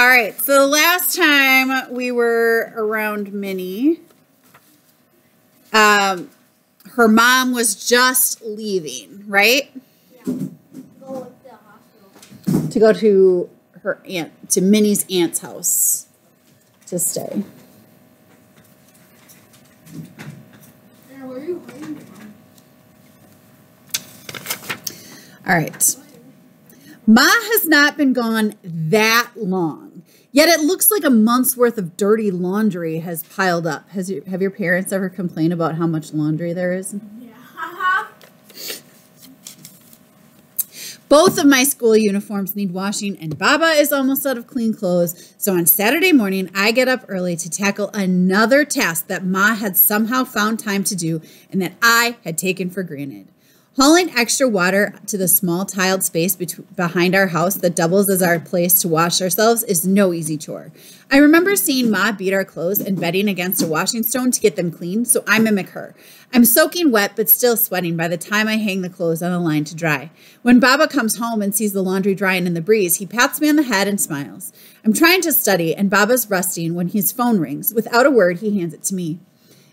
All right, so the last time we were around Minnie, her mom was just leaving, right? Yeah. Go to the hospital. To go to her aunt, to Minnie's aunt's house to stay. And where are you hiding from? All right. Ma has not been gone that long, yet it looks like a month's worth of dirty laundry has piled up. Have your parents ever complained about how much laundry there is? Yeah. Both of my school uniforms need washing, and Baba is almost out of clean clothes. So on Saturday morning, I get up early to tackle another task that Ma had somehow found time to do and that I had taken for granted. Hauling extra water to the small tiled space behind our house that doubles as our place to wash ourselves is no easy chore. I remember seeing Ma beat our clothes and bedding against a washing stone to get them clean, so I mimic her. I'm soaking wet but still sweating by the time I hang the clothes on the line to dry. When Baba comes home and sees the laundry drying in the breeze, he pats me on the head and smiles. I'm trying to study, and Baba's resting when his phone rings. Without a word, he hands it to me.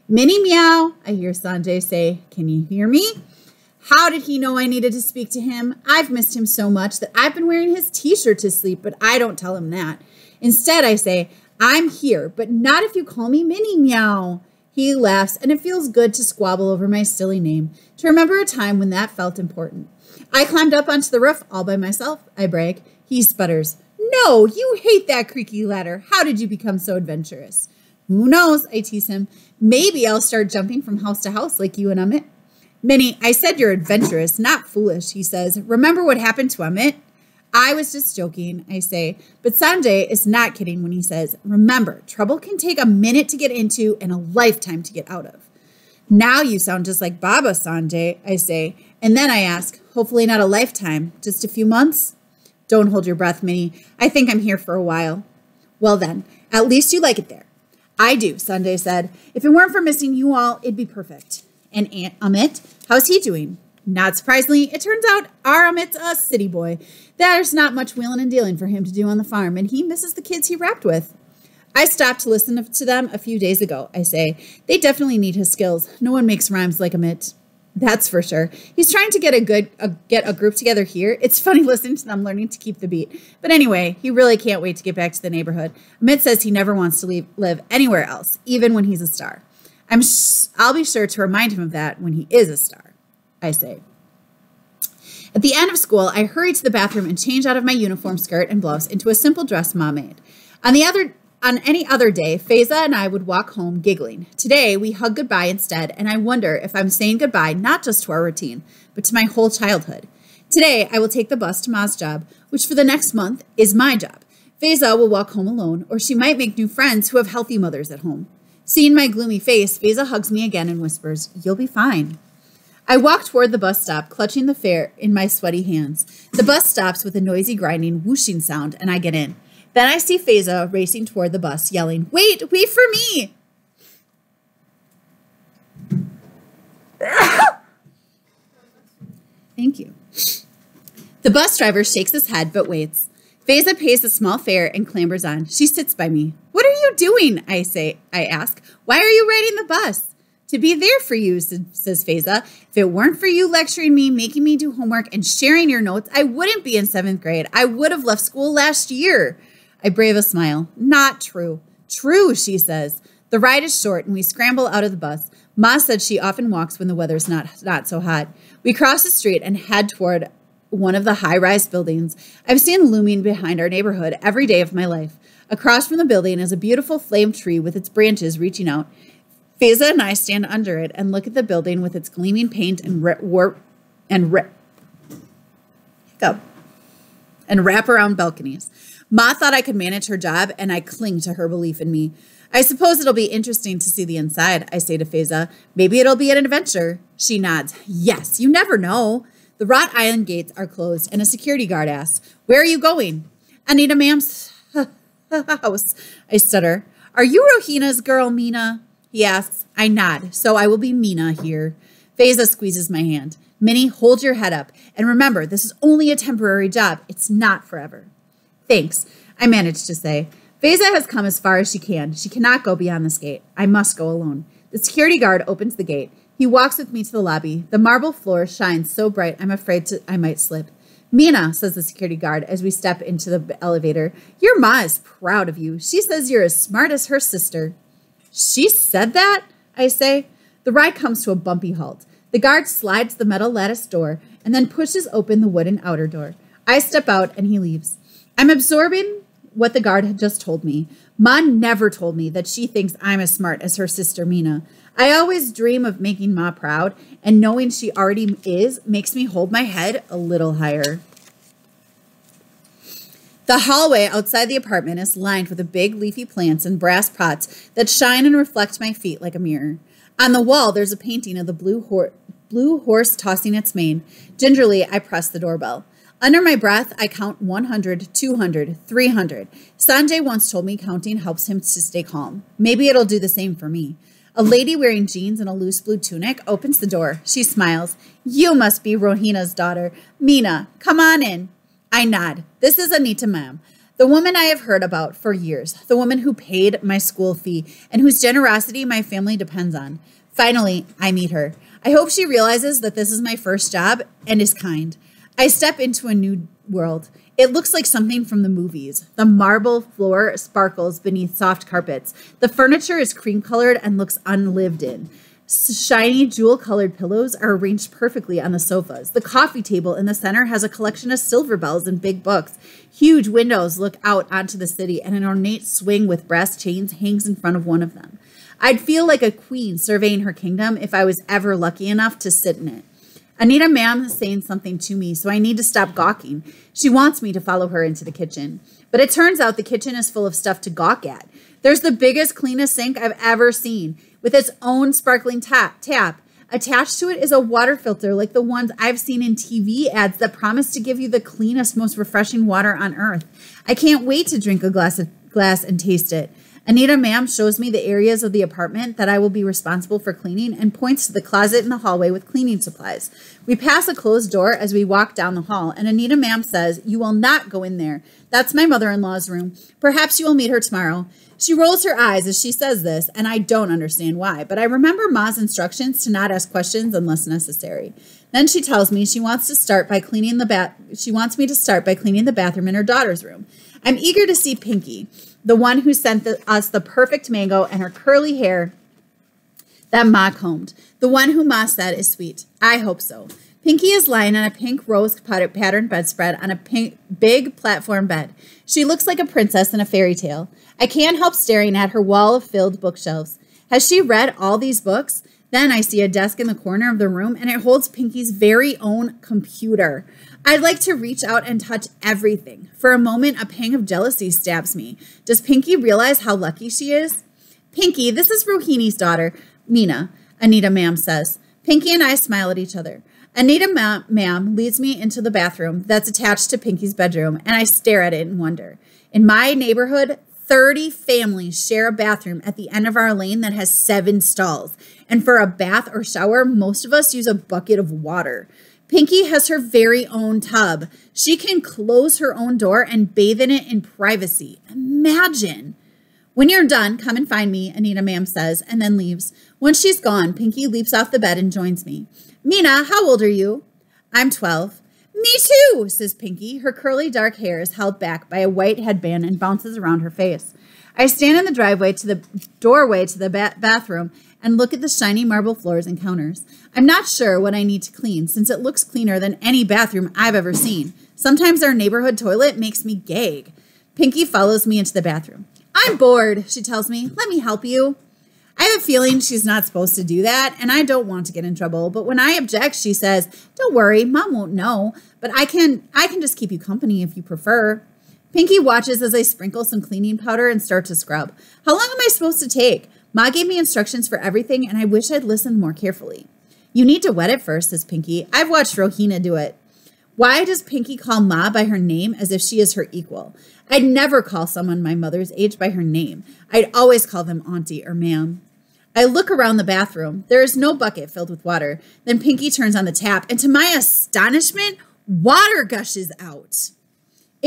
Minnie meow, I hear Sanjay say. Can you hear me? How did he know I needed to speak to him? I've missed him so much that I've been wearing his t-shirt to sleep, but I don't tell him that. Instead, I say, I'm here, but not if you call me Minnie Meow. He laughs, and it feels good to squabble over my silly name, to remember a time when that felt important. I climbed up onto the roof all by myself, I brag. He sputters. No, you hate that creaky ladder. How did you become so adventurous? Who knows, I tease him. Maybe I'll start jumping from house to house like you and Amit. Minnie, I said you're adventurous, not foolish, he says. Remember what happened to Amit? I was just joking, I say. But Sanjay is not kidding when he says, remember, trouble can take a minute to get into and a lifetime to get out of. Now you sound just like Baba, Sanjay, I say. And then I ask, hopefully not a lifetime, just a few months? Don't hold your breath, Minnie. I think I'm here for a while. Well then, at least you like it there. I do, Sanjay said. If it weren't for missing you all, it'd be perfect. And Aunt Amit, how's he doing? Not surprisingly, it turns out our Amit's a city boy. There's not much wheeling and dealing for him to do on the farm, and he misses the kids he rapped with. I stopped to listen to them a few days ago, I say. They definitely need his skills. No one makes rhymes like Amit. That's for sure. He's trying to get a group together here. It's funny listening to them learning to keep the beat. But anyway, he really can't wait to get back to the neighborhood. Amit says he never wants to live anywhere else, even when he's a star. I'll be sure to remind him of that when he is a star, I say. At the end of school, I hurry to the bathroom and change out of my uniform skirt and blouse into a simple dress Ma made. On any other day, Faiza and I would walk home giggling. Today, we hug goodbye instead, and I wonder if I'm saying goodbye not just to our routine, but to my whole childhood. Today, I will take the bus to Ma's job, which for the next month is my job. Faiza will walk home alone, or she might make new friends who have healthy mothers at home. Seeing my gloomy face, Faiza hugs me again and whispers, you'll be fine. I walk toward the bus stop, clutching the fare in my sweaty hands. The bus stops with a noisy grinding, whooshing sound, and I get in. Then I see Faiza racing toward the bus, yelling, wait for me! Thank you. The bus driver shakes his head, but waits. Faiza pays a small fare and clambers on. She sits by me. What are you doing? I ask. Why are you riding the bus? To be there for you, says Faiza. If it weren't for you lecturing me, making me do homework, and sharing your notes, I wouldn't be in 7th grade. I would have left school last year. I brave a smile. Not true. True, she says. The ride is short, and we scramble out of the bus. Ma said she often walks when the weather's not so hot. We cross the street and head toward one of the high-rise buildings I've seen looming behind our neighborhood every day of my life. Across from the building is a beautiful flame tree with its branches reaching out. Faiza and I stand under it and look at the building with its gleaming paint and wrap-around balconies. Ma thought I could manage her job, and I cling to her belief in me. I suppose it'll be interesting to see the inside, I say to Faiza. Maybe it'll be an adventure. She nods. Yes, you never know. The wrought iron gates are closed, and a security guard asks, where are you going? Anita ma'am's house, I stutter. Are you Rohina's girl, Mina? He asks. I nod, so I will be Mina here. Faiza squeezes my hand. Minnie, hold your head up. And remember, this is only a temporary job. It's not forever. Thanks, I managed to say. Veza has come as far as she can. She cannot go beyond this gate. I must go alone. The security guard opens the gate. He walks with me to the lobby. The marble floor shines so bright I'm afraid I might slip. Mina, says the security guard as we step into the elevator, your ma is proud of you. She says you're as smart as her sister. She said that? I say. The ride comes to a bumpy halt. The guard slides the metal lattice door and then pushes open the wooden outer door. I step out and he leaves. I'm absorbing what the guard had just told me. Ma never told me that she thinks I'm as smart as her sister Mina. I always dream of making Ma proud, and knowing she already is makes me hold my head a little higher. The hallway outside the apartment is lined with big leafy plants and brass pots that shine and reflect my feet like a mirror. On the wall, there's a painting of the blue horse tossing its mane. Gingerly, I press the doorbell. Under my breath, I count 100, 200, 300. Sanjay once told me counting helps him to stay calm. Maybe it'll do the same for me. A lady wearing jeans and a loose blue tunic opens the door. She smiles. You must be Rohina's daughter. Mina, come on in. I nod. This is Anita ma'am, the woman I have heard about for years, the woman who paid my school fee and whose generosity my family depends on. Finally, I meet her. I hope she realizes that this is my first job and is kind. I step into a new world. It looks like something from the movies. The marble floor sparkles beneath soft carpets. The furniture is cream-colored and looks unlived in. Shiny, jewel-colored pillows are arranged perfectly on the sofas. The coffee table in the center has a collection of silver bells and big books. Huge windows look out onto the city, and an ornate swing with brass chains hangs in front of one of them. I'd feel like a queen surveying her kingdom if I was ever lucky enough to sit in it. Anita ma'am is saying something to me, so I need to stop gawking. She wants me to follow her into the kitchen. But it turns out the kitchen is full of stuff to gawk at. There's the biggest, cleanest sink I've ever seen, with its own sparkling tap. Attached to it is a water filter like the ones I've seen in TV ads that promise to give you the cleanest, most refreshing water on earth. I can't wait to drink a glass and taste it. Anita ma'am shows me the areas of the apartment that I will be responsible for cleaning and points to the closet in the hallway with cleaning supplies. We pass a closed door as we walk down the hall, and Anita ma'am says, "You will not go in there. That's my mother-in-law's room. Perhaps you will meet her tomorrow." She rolls her eyes as she says this, and I don't understand why, but I remember Ma's instructions to not ask questions unless necessary. Then she tells me she wants me to start by cleaning the bathroom in her daughter's room. I'm eager to see Pinky, the one who sent us the perfect mango and her curly hair that Ma combed. The one who Ma said is sweet. I hope so. Pinky is lying on a pink rose patterned bedspread on a big platform bed. She looks like a princess in a fairy tale. I can't help staring at her wall of filled bookshelves. Has she read all these books? Then I see a desk in the corner of the room, and it holds Pinky's very own computer. I'd like to reach out and touch everything. For a moment, a pang of jealousy stabs me. Does Pinky realize how lucky she is? Pinky, this is Rohini's daughter, Mina, Anita ma'am says. Pinky and I smile at each other. Anita ma'am leads me into the bathroom that's attached to Pinky's bedroom, and I stare at it in wonder. In my neighborhood, 30 families share a bathroom at the end of our lane that has 7 stalls. And for a bath or shower, most of us use a bucket of water. Pinky has her very own tub. She can close her own door and bathe in it in privacy. Imagine. When you're done, come and find me, Anita ma'am says, and then leaves. Once she's gone, Pinky leaps off the bed and joins me. Mina, how old are you? I'm 12. Me too, says Pinky. Her curly dark hair is held back by a white headband and bounces around her face. I stand in the doorway to the bathroom and look at the shiny marble floors and counters. I'm not sure what I need to clean since it looks cleaner than any bathroom I've ever seen. Sometimes our neighborhood toilet makes me gag. Pinky follows me into the bathroom. I'm bored, she tells me. Let me help you. I have a feeling she's not supposed to do that, and I don't want to get in trouble. But when I object, she says, "Don't worry, Mom won't know, but I can just keep you company if you prefer." Pinky watches as I sprinkle some cleaning powder and start to scrub. How long am I supposed to take? Ma gave me instructions for everything, and I wish I'd listened more carefully. You need to wet it first, says Pinky. I've watched Rohina do it. Why does Pinky call Ma by her name as if she is her equal? I'd never call someone my mother's age by her name. I'd always call them auntie or ma'am. I look around the bathroom. There is no bucket filled with water. Then Pinky turns on the tap, and to my astonishment, water gushes out.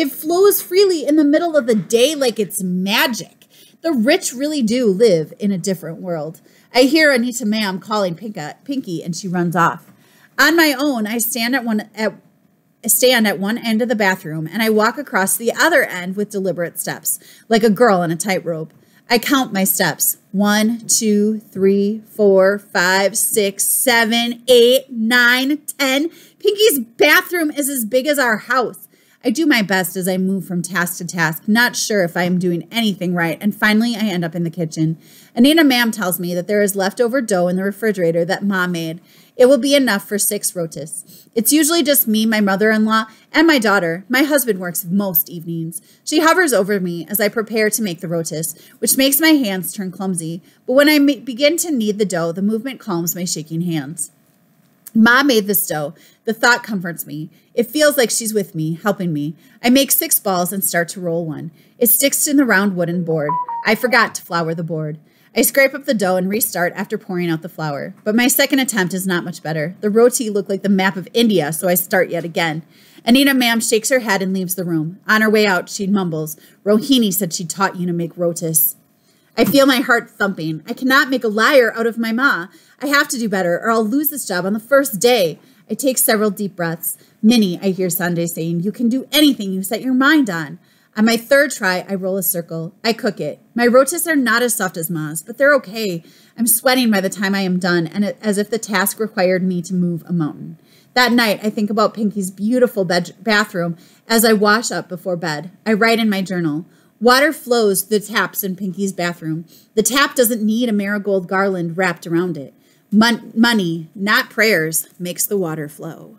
It flows freely in the middle of the day like it's magic. The rich really do live in a different world. I hear Anita Ma'am calling Pinky, and she runs off. On my own, I stand at one end of the bathroom, and I walk across the other end with deliberate steps, like a girl on a tightrope. I count my steps. 1, 2, 3, 4, 5, 6, 7, 8, 9, 10. Pinky's bathroom is as big as our house. I do my best as I move from task to task, not sure if I am doing anything right, and finally I end up in the kitchen. Anita Ma'am tells me that there is leftover dough in the refrigerator that Ma made. It will be enough for 6 rotis. It's usually just me, my mother-in-law, and my daughter. My husband works most evenings. She hovers over me as I prepare to make the rotis, which makes my hands turn clumsy. But when I begin to knead the dough, the movement calms my shaking hands. Ma made this dough. The thought comforts me. It feels like she's with me, helping me. I make 6 balls and start to roll one. It sticks in the round wooden board. I forgot to flour the board. I scrape up the dough and restart after pouring out the flour. But my second attempt is not much better. The roti looked like the map of India, so I start yet again. Anita Ma'am shakes her head and leaves the room. On her way out, she mumbles, Rohini said she taught you to make rotis. I feel my heart thumping. I cannot make a liar out of my ma. I have to do better, or I'll lose this job on the first day. I take several deep breaths. Minnie, I hear Sanjay saying, you can do anything you set your mind on. On my third try, I roll a circle. I cook it. My rotis are not as soft as Ma's, but they're okay. I'm sweating by the time I am done, and as if the task required me to move a mountain. That night, I think about Pinky's beautiful bathroom as I wash up before bed. I write in my journal. Water flows through the taps in Pinky's bathroom. The tap doesn't need a marigold garland wrapped around it. Money, not prayers, makes the water flow.